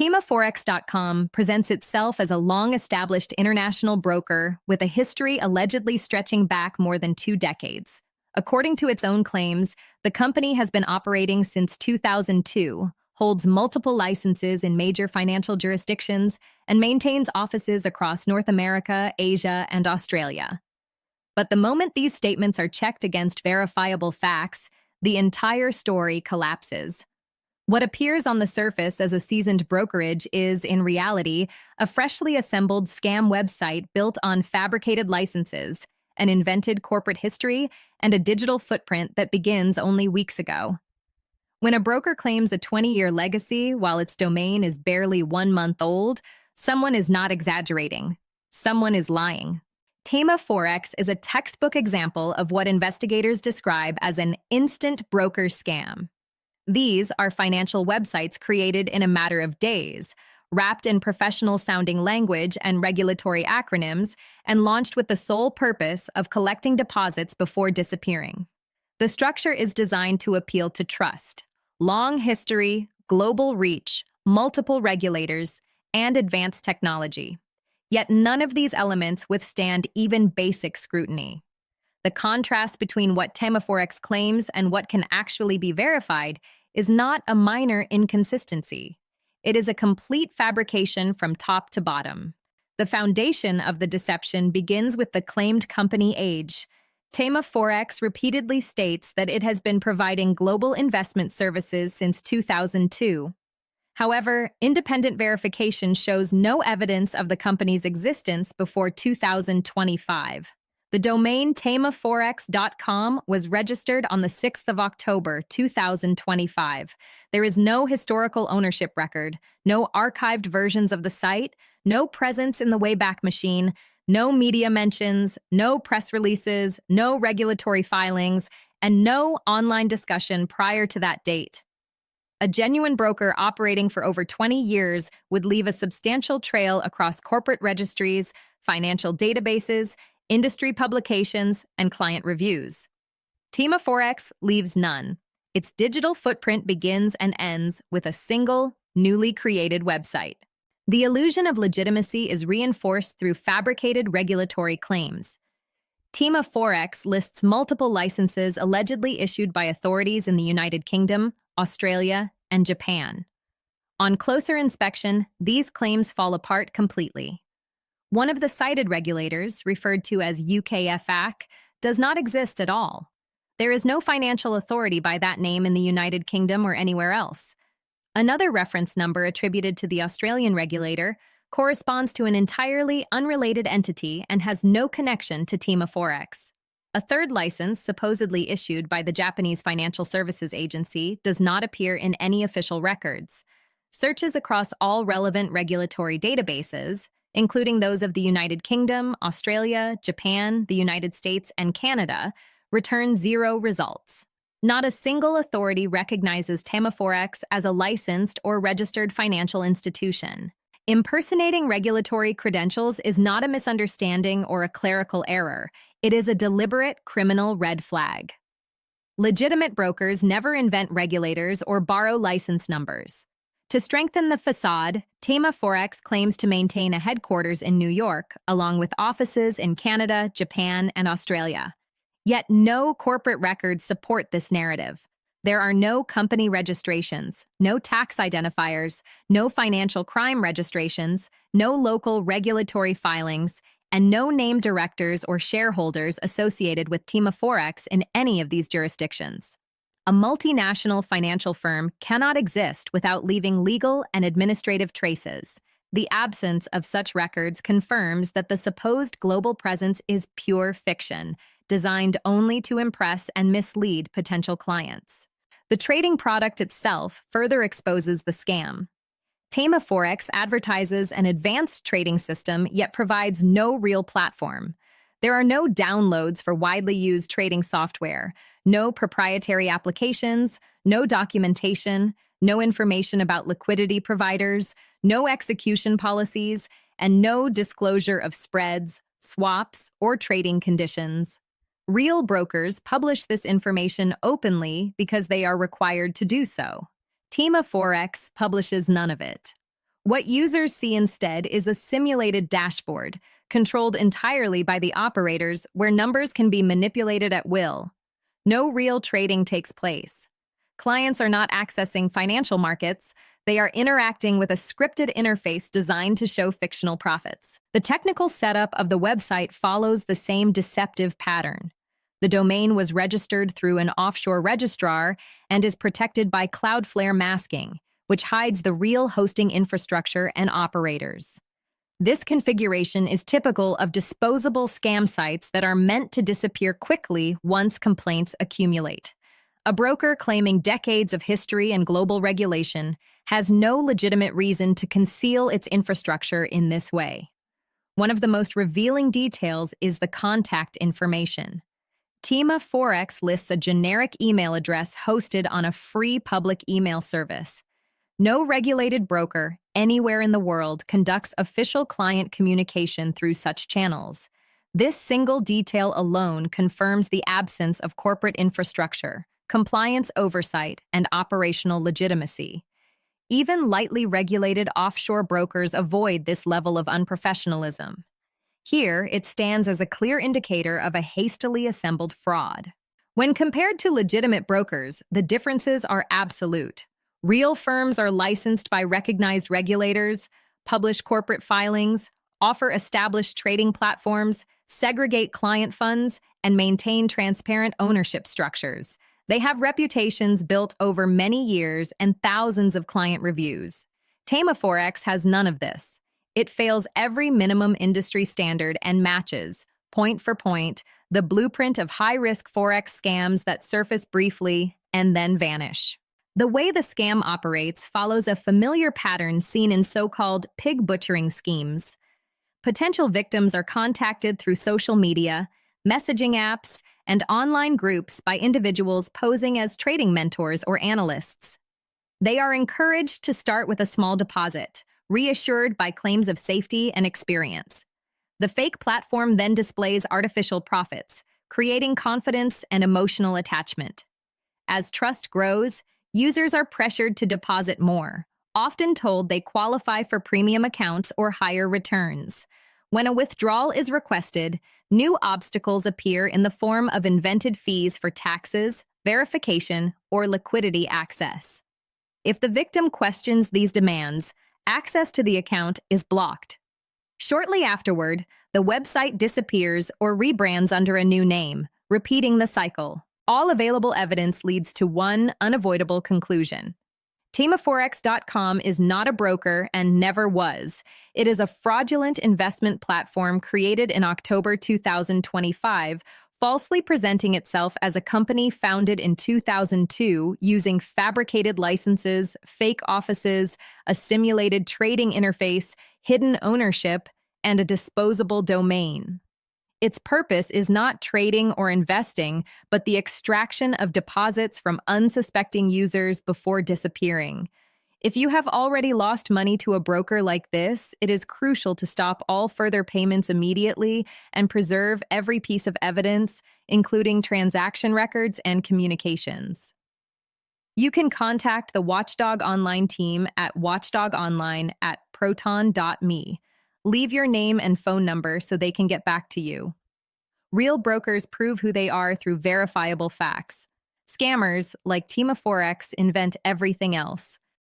TemaForex.com presents itself as a long-established international broker with a history allegedly stretching back more than 2 decades. According to its own claims, the company has been operating since 2002, holds multiple licenses in major financial jurisdictions, and maintains offices across North America, Asia, and Australia. But the moment these statements are checked against verifiable facts, the entire story collapses. What appears on the surface as a seasoned brokerage is, in reality, a freshly assembled scam website built on fabricated licenses, an invented corporate history, and a digital footprint that begins only weeks ago. When a broker claims a 20-year legacy while its domain is barely 1 month old, someone is not exaggerating. Someone is lying. TemaForex is a textbook example of what investigators describe as an instant broker scam. These are financial websites created in a matter of days, wrapped in professional-sounding language and regulatory acronyms, and launched with the sole purpose of collecting deposits before disappearing. The structure is designed to appeal to trust, long history, global reach, multiple regulators, and advanced technology. Yet none of these elements withstand even basic scrutiny. The contrast between what TemaForex claims and what can actually be verified is not a minor inconsistency. It is a complete fabrication from top to bottom. The foundation of the deception begins with the claimed company age. TemaForex repeatedly states that it has been providing global investment services since 2002. However, independent verification shows no evidence of the company's existence before 2025. The domain TemaForex.com was registered on the 6th of October, 2025. There is no historical ownership record, no archived versions of the site, no presence in the Wayback Machine, no media mentions, no press releases, no regulatory filings, and no online discussion prior to that date. A genuine broker operating for over 20 years would leave a substantial trail across corporate registries, financial databases, industry publications, and client reviews. TemaForex leaves none. Its digital footprint begins and ends with a single, newly created website. The illusion of legitimacy is reinforced through fabricated regulatory claims. TemaForex lists multiple licenses allegedly issued by authorities in the United Kingdom, Australia, and Japan. On closer inspection, these claims fall apart completely. One of the cited regulators, referred to as UKFAC, does not exist at all. There is no financial authority by that name in the United Kingdom or anywhere else. Another reference number attributed to the Australian regulator corresponds to an entirely unrelated entity and has no connection to TemaForex. A third license, supposedly issued by the Japanese Financial Services Agency, does not appear in any official records. Searches across all relevant regulatory databases, including those of the United Kingdom, Australia, Japan, the United States, and Canada, return 0 results. Not a single authority recognizes TemaForex as a licensed or registered financial institution. Impersonating regulatory credentials is not a misunderstanding or a clerical error. It is a deliberate criminal red flag. Legitimate brokers never invent regulators or borrow license numbers. To strengthen the facade, TemaForex claims to maintain a headquarters in New York, along with offices in Canada, Japan, and Australia. Yet no corporate records support this narrative. There are no company registrations, no tax identifiers, no financial crime registrations, no local regulatory filings, and no named directors or shareholders associated with TemaForex in any of these jurisdictions. A multinational financial firm cannot exist without leaving legal and administrative traces. The absence of such records confirms that the supposed global presence is pure fiction, designed only to impress and mislead potential clients. The trading product itself further exposes the scam. TemaForex advertises an advanced trading system yet provides no real platform. There are no downloads for widely used trading software, no proprietary applications, no documentation, no information about liquidity providers, no execution policies, and no disclosure of spreads, swaps, or trading conditions. Real brokers publish this information openly because they are required to do so. TemaForex publishes none of it. What users see instead is a simulated dashboard, controlled entirely by the operators, where numbers can be manipulated at will. No real trading takes place. Clients are not accessing financial markets. They are interacting with a scripted interface designed to show fictional profits. The technical setup of the website follows the same deceptive pattern. The domain was registered through an offshore registrar and is protected by Cloudflare masking, which hides the real hosting infrastructure and operators. This configuration is typical of disposable scam sites that are meant to disappear quickly once complaints accumulate. A broker claiming decades of history and global regulation has no legitimate reason to conceal its infrastructure in this way. One of the most revealing details is the contact information. TemaForex lists a generic email address hosted on a free public email service. No regulated broker anywhere in the world conducts official client communication through such channels. This single detail alone confirms the absence of corporate infrastructure, compliance oversight, and operational legitimacy. Even lightly regulated offshore brokers avoid this level of unprofessionalism. Here, it stands as a clear indicator of a hastily assembled fraud. When compared to legitimate brokers, the differences are absolute. Real firms are licensed by recognized regulators, publish corporate filings, offer established trading platforms, segregate client funds, and maintain transparent ownership structures. They have reputations built over many years and thousands of client reviews. TemaForex has none of this. It fails every minimum industry standard and matches, point for point, the blueprint of high-risk forex scams that surface briefly and then vanish. The way the scam operates follows a familiar pattern seen in so-called pig butchering schemes. Potential victims are contacted through social media, messaging apps, and online groups by individuals posing as trading mentors or analysts. They are encouraged to start with a small deposit, reassured by claims of safety and experience. The fake platform then displays artificial profits, creating confidence and emotional attachment. As trust grows, users are pressured to deposit more, often told they qualify for premium accounts or higher returns. When a withdrawal is requested, new obstacles appear in the form of invented fees for taxes, verification, or liquidity access. If the victim questions these demands, access to the account is blocked. Shortly afterward, the website disappears or rebrands under a new name, repeating the cycle. All available evidence leads to one unavoidable conclusion. TemaForex.com is not a broker and never was. It is a fraudulent investment platform created in October 2025, falsely presenting itself as a company founded in 2002 using fabricated licenses, fake offices, a simulated trading interface, hidden ownership, and a disposable domain. Its purpose is not trading or investing, but the extraction of deposits from unsuspecting users before disappearing. If you have already lost money to a broker like this, it is crucial to stop all further payments immediately and preserve every piece of evidence, including transaction records and communications. You can contact the Watchdog Online team at watchdogonline@proton.me. Leave your name and phone number so they can get back to you. Real brokers prove who they are through verifiable facts. Scammers, like TemaForex, invent everything else.